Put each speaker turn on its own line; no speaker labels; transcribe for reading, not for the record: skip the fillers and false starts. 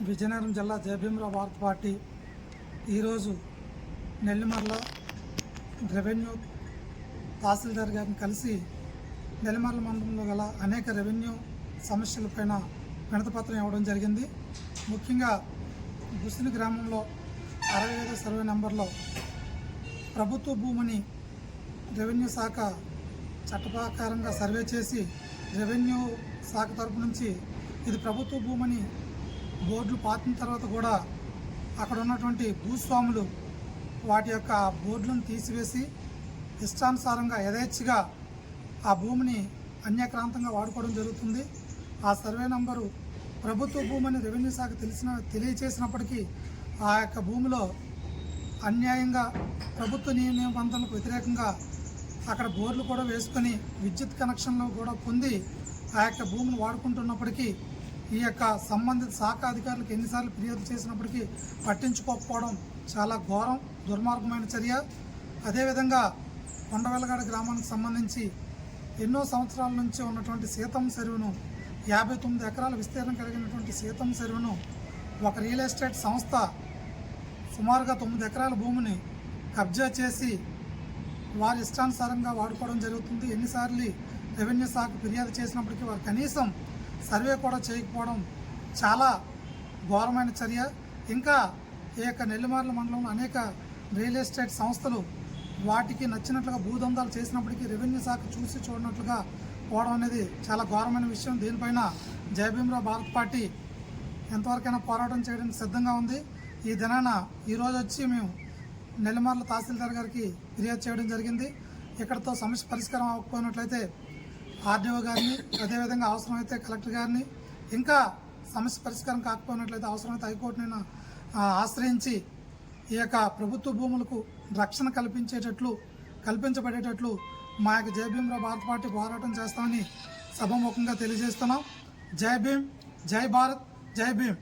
విజయనగరం జిల్లా జయభీమరావు భారత పార్టీ ఈరోజు నెల్లిమర్ల రెవెన్యూ తహసీల్దార్ గారిని కలిసి నెల్లిమర్ల మండలంలో గల అనేక రెవెన్యూ సమస్యలపైన వినతిపత్రం ఇవ్వడం జరిగింది. ముఖ్యంగా గుసిని గ్రామంలో 65వ సర్వే నెంబర్లో ప్రభుత్వ భూమిని రెవెన్యూ శాఖ చట్టప్రకారంగా సర్వే చేసి రెవెన్యూ శాఖ తరపు నుంచి ఇది ప్రభుత్వ భూమిని బోర్డులు పాతిన తర్వాత కూడా అక్కడ ఉన్నటువంటి భూస్వాములు వాటి యొక్క బోర్డులను తీసివేసి ఇష్టానుసారంగా యథేచ్ఛగా ఆ భూమిని అన్యాక్రాంతంగా వాడుకోవడం జరుగుతుంది. ఆ సర్వే నంబరు ప్రభుత్వ భూమిని రెవెన్యూ శాఖ తెలియచేసినప్పటికీ ఆ యొక్క భూమిలో అన్యాయంగా ప్రభుత్వ నిబంధనలకు వ్యతిరేకంగా అక్కడ బోర్లు కూడా వేసుకొని విద్యుత్ కనెక్షన్లు కూడా పొంది ఆ యొక్క భూమిని వాడుకుంటున్నప్పటికీ ఈ యొక్క సంబంధిత శాఖ అధికారులకు ఎన్నిసార్లు ఫిర్యాదు చేసినప్పటికీ పట్టించుకోకపోవడం చాలా ఘోరం, దుర్మార్గమైన చర్య. అదేవిధంగా కొండవెల్లగాడ గ్రామానికి సంబంధించి ఎన్నో సంవత్సరాల నుంచి ఉన్నటువంటి సీతం చెరువును 59 ఎకరాల విస్తీర్ణం కలిగినటువంటి సీతం చెరువును ఒక రియల్ ఎస్టేట్ సంస్థ సుమారుగా 9 ఎకరాల భూమిని కబ్జా చేసి వారి ఇష్టానుసారంగా వాడుకోవడం జరుగుతుంది. ఎన్నిసార్లు రెవెన్యూ శాఖ ఫిర్యాదు చేసినప్పటికీ వారు కనీసం సర్వే కూడా చేయకపోవడం చాలా ఘోరమైన చర్య. ఇంకా ఈ యొక్క నెల్లిమర్ల మండలంలో అనేక రియల్ ఎస్టేట్ సంస్థలు వాటికి నచ్చినట్లుగా భూదందాలు చేసినప్పటికీ రెవెన్యూ శాఖ చూసి చూడనట్లుగా పోవడం అనేది చాలా ఘోరమైన విషయం. దీనిపైన జయభీమరావు భారత పార్టీ ఎంతవరకైనా పోరాటం చేయడానికి సిద్ధంగా ఉంది. ఈ దినాన ఈరోజు వచ్చి మేము నెల్లిమర్ల తహసీల్దార్ గారికి ఫిర్యాదు చేయడం జరిగింది. ఇక్కడతో సమస్య పరిష్కారం అవ్వకపోయినట్లయితే ఆర్డీఓ గారిని, అదేవిధంగా అవసరమైతే కలెక్టర్ గారిని, ఇంకా సమస్య పరిష్కారం కాకపోయినట్లయితే అవసరమైతే హైకోర్టుని ఆశ్రయించి ఈ యొక్క ప్రభుత్వ భూములకు రక్షణ కల్పించబడేటట్లు మా యొక్క జయభీమరావు భారత పార్టీ పోరాటం చేస్తామని సభాముఖంగా తెలియజేస్తున్నాం. జై భీమ్, జై భారత్, జై భీమ్.